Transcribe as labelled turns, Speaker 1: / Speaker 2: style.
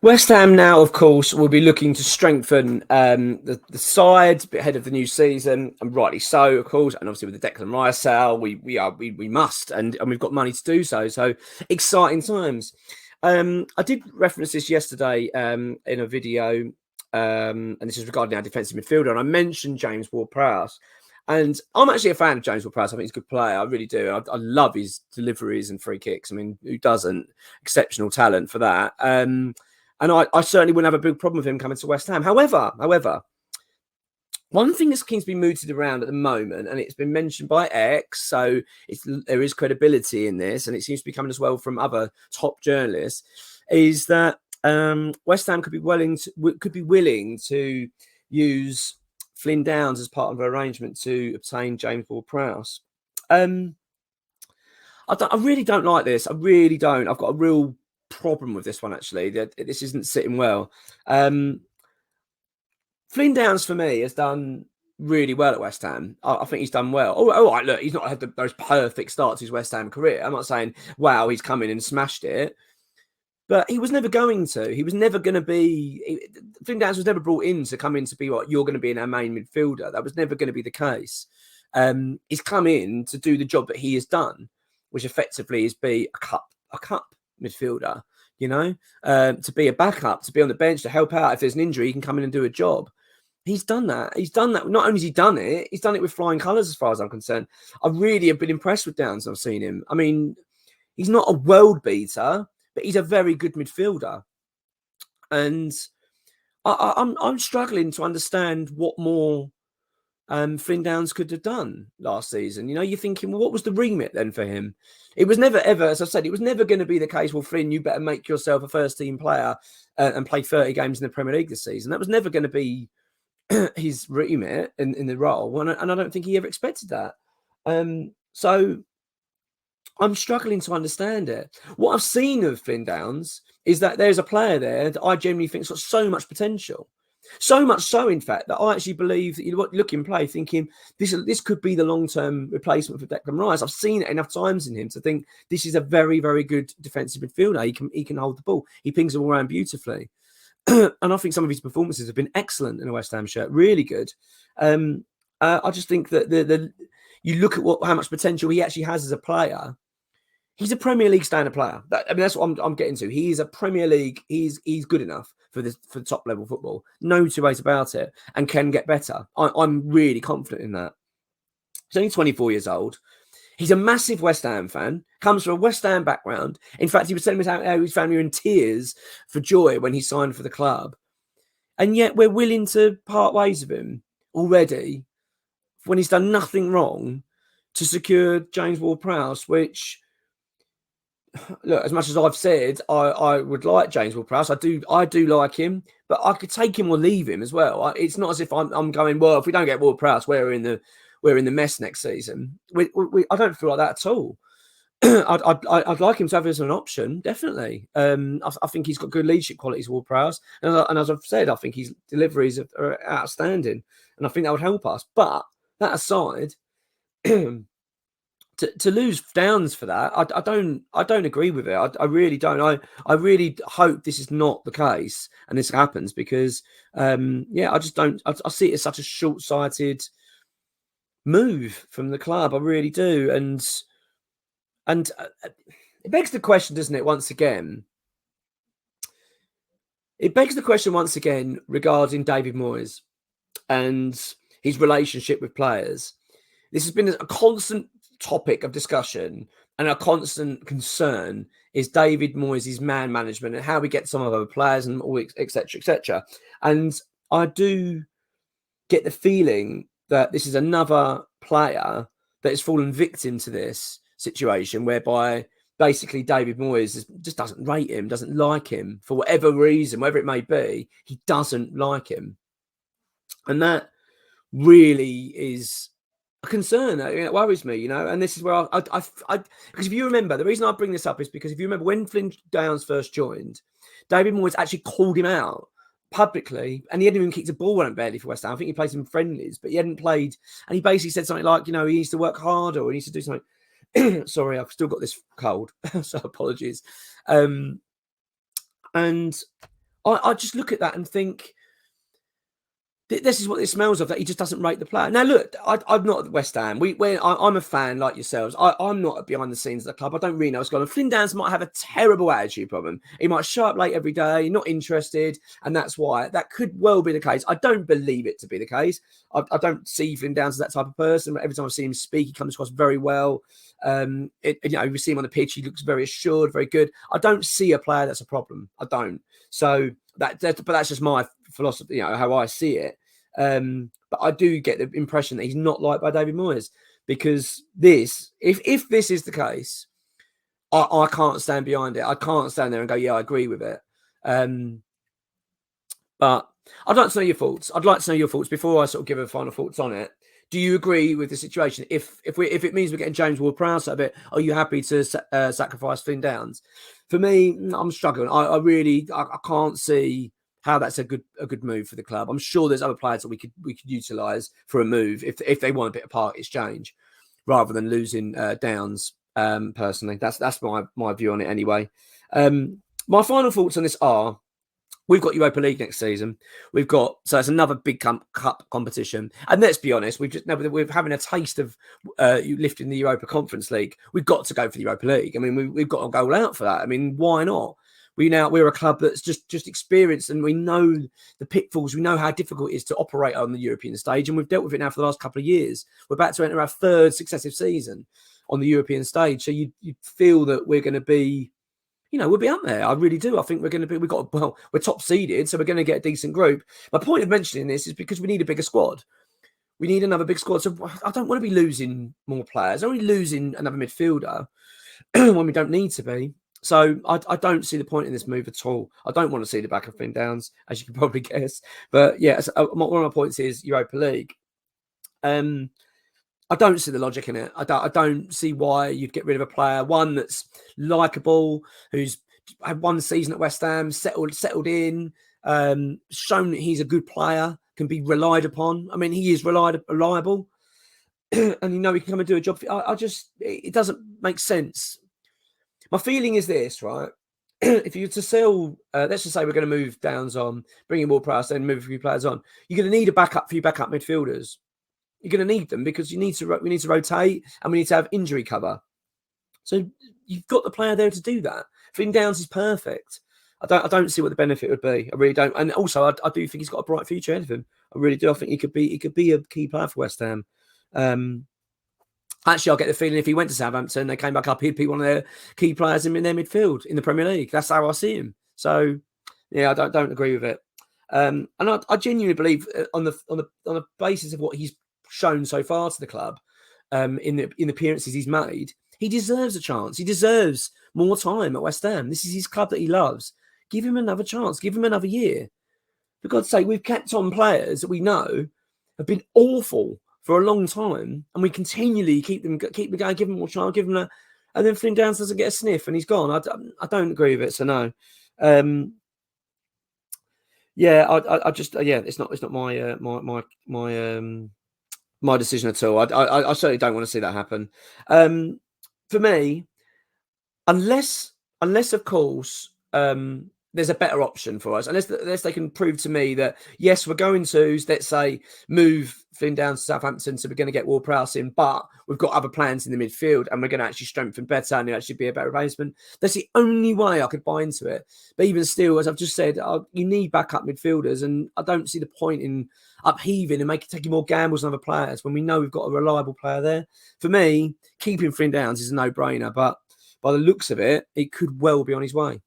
Speaker 1: West Ham now, of course, will be looking to strengthen the side ahead of the new season, and rightly so, of course. And obviously, with the Declan Rice sale, we must, and we've got money to do so. So exciting times. I did reference this yesterday in a video, and this is regarding our defensive midfielder, and I mentioned James Ward-Prowse. And I'm actually a fan of James Ward-Prowse. I think he's a good player. I really do. I love his deliveries and free kicks. I mean, who doesn't? Exceptional talent for that. And I certainly wouldn't have a big problem with him coming to West Ham. However, one thing that seems to be mooted around at the moment, and it's been mentioned by X, so there is credibility in this, and it seems to be coming as well from other top journalists, is that West Ham could be willing to use Flynn Downes as part of an arrangement to obtain James Ward-Prowse. I really don't like this. I really don't. I've got a real problem with this one, actually. This isn't sitting well. Flynn Downes, for me, has done really well at West Ham. I think he's done well. All right, look, he's not had the most perfect start to his West Ham career. I'm not saying, wow, he's come in and smashed it. But he was never going to. He was never going to be... Flynn Downes was never brought in to come in to be what you're going to be in our main midfielder. That was never going to be the case. He's come in to do the job that he has done, which effectively is be a cup midfielder, to be a backup, to be on the bench, to help out. If there's an injury, he can come in and do a job. He's done that. Not only has he done it, he's done it with flying colours as far as I'm concerned. I really have been impressed with Downes. I've seen him. I mean, he's not a world beater, but he's a very good midfielder. And I'm struggling to understand what more Flynn Downes could have done last season. You're thinking, well, what was the remit then for him? It was never, ever, as I said, it was never going to be the case, well, Flynn, you better make yourself a first-team player and play 30 games in the Premier League this season. That was never going to be his remit in the role, and I don't think he ever expected that. So I'm struggling to understand it. What I've seen of Flynn Downes is that there's a player there that I genuinely think's got so much potential. So much so, in fact, that I actually believe that you look in play thinking this could be the long-term replacement for Declan Rice. I've seen it enough times in him to think this is a very, very good defensive midfielder. He can hold the ball. He pings it all around beautifully. And I think some of his performances have been excellent in a West Ham shirt. Really good. I just think that you look at how much potential he actually has as a player. He's a Premier League standard player. That's what I'm getting to. He is a Premier League. He's good enough for top level football. No two ways about it, and can get better. I'm really confident in that. He's only 24 years old. He's a massive West Ham fan. Comes from a West Ham background. In fact, he was telling me how his family were in tears for joy when he signed for the club, and yet we're willing to part ways with him already when he's done nothing wrong to secure James Ward-Prowse, which. Look, as much as I've said, I would like James Ward-Prowse. I do like him, but I could take him or leave him as well. It's not as if I'm going, well, if we don't get Ward-Prowse, we're in the mess next season. I don't feel like that at all. I'd like him to have as an option, definitely. I think he's got good leadership qualities, Ward-Prowse, and as I've said, I think his deliveries are outstanding, and I think that would help us. But that aside. To lose Downes for that, I don't agree with it. I really don't. I really hope this is not the case and this happens because, I just don't. I see it as such a short-sighted move from the club. I really do, and it begs the question, doesn't it? Once again, regarding David Moyes and his relationship with players. This has been a constant topic of discussion and a constant concern is David Moyes' man management and how we get some of our players and all, etc., etc. And I do get the feeling that this is another player that has fallen victim to this situation whereby basically David Moyes just doesn't rate him, doesn't like him for whatever reason, whatever it may be, he doesn't like him. And that really is a concern. It worries me, and this is where I because if you remember, the reason I bring this up is because if you remember when Flynn Downes first joined, David Moyes actually called him out publicly, and he hadn't even kicked a ball around barely for West Ham. I think he played some friendlies, but he hadn't played, and he basically said something like, he needs to work harder, or he needs to do something. Sorry, I've still got this cold, so apologies. And I just look at that and think, this is what it smells of, that he just doesn't rate the player. Now, look, I'm not at West Ham. I'm a fan like yourselves. I'm not behind the scenes of the club. I don't really know what's going on. Flynn Downes might have a terrible attitude problem. He might show up late every day, not interested, and that's why. That could well be the case. I don't believe it to be the case. I don't see Flynn Downes as that type of person. Every time I see him speak, he comes across very well. We see him on the pitch. He looks very assured, very good. I don't see a player that's a problem. I don't. So but that's just my philosophy, how I see it. But I do get the impression that he's not liked by David Moyes, because if this is the case, I can't stand behind it. I can't stand there and go, yeah, I agree with it. But I'd like to know your thoughts. I'd like to know your thoughts before I sort of give a final thoughts on it. Do you agree with the situation? If it means we're getting James Ward-Prowse out of it, are you happy to sacrifice Flynn Downes? For me, I'm struggling. I can't see how that's a good move for the club. I'm sure there's other players that we could utilise for a move if they want a bit of part exchange, rather than losing Downes. Personally, that's my view on it anyway. My final thoughts on this are: we've got Europa League next season. So it's another big cup competition. And let's be honest, we're having a taste of lifting the Europa Conference League. We've got to go for the Europa League. I mean, we've got to go all out for that. I mean, why not? We're a club that's just experienced, and we know the pitfalls. We know how difficult it is to operate on the European stage, and we've dealt with it now for the last couple of years. We're about to enter our third successive season on the European stage. So you feel that we're going to be, we'll be up there. I really do. I think we're going to be, we're top seeded, so we're going to get a decent group. My point of mentioning this is because we need a bigger squad. We need another big squad. So I don't want to be losing more players. I don't want to be losing another midfielder when we don't need to be. So I don't see the point in this move at all. I don't want to see the back of Flynn Downes, as you can probably guess. But yeah, one of my points is Europa League. I don't see the logic in it. I don't see why you'd get rid of a player, one that's likeable, who's had one season at West Ham, settled in, shown that he's a good player, can be relied upon. I mean, he is reliable, and he can come and do a job. It doesn't make sense. My feeling is this, right? If you were to sell, let's just say we're going to move Downes on, bring in Ward-Prowse, then move a few players on, you're going to need a few backup midfielders. You're going to need them because we need to rotate, and we need to have injury cover. So you've got the player there to do that. Flynn Downes is perfect. I don't see what the benefit would be. I really don't. And also, I do think he's got a bright future ahead of him. I really do. I think he could be a key player for West Ham. Actually, I get the feeling if he went to Southampton, they came back up, he'd be one of their key players in their midfield in the Premier League. That's how I see him. So, yeah, I don't agree with it. And I genuinely believe on the basis of what he's shown so far to the club, in the appearances he's made, he deserves a chance. He deserves more time at West Ham. This is his club that he loves. Give him another chance. Give him another year. For God's sake, we've kept on players that we know have been awful for a long time, and we continually keep them going, give them more chance, give them and then Flynn Downes doesn't get a sniff, and he's gone. I don't agree with it, so no. It's not my decision at all. I certainly don't want to see that happen. For me, unless of course there's a better option for us, unless they can prove to me that yes, we're going to, let's say, move Flynn Downes to Southampton, so we're going to get Ward-Prowse in, but we've got other plans in the midfield, and we're going to actually strengthen better, and it'll actually be a better replacement. That's the only way I could buy into it. But even still, as I've just said, you need backup midfielders, and I don't see the point in upheaving and taking more gambles on other players when we know we've got a reliable player there. For me, keeping Flynn Downes is a no-brainer, but by the looks of it, it could well be on his way.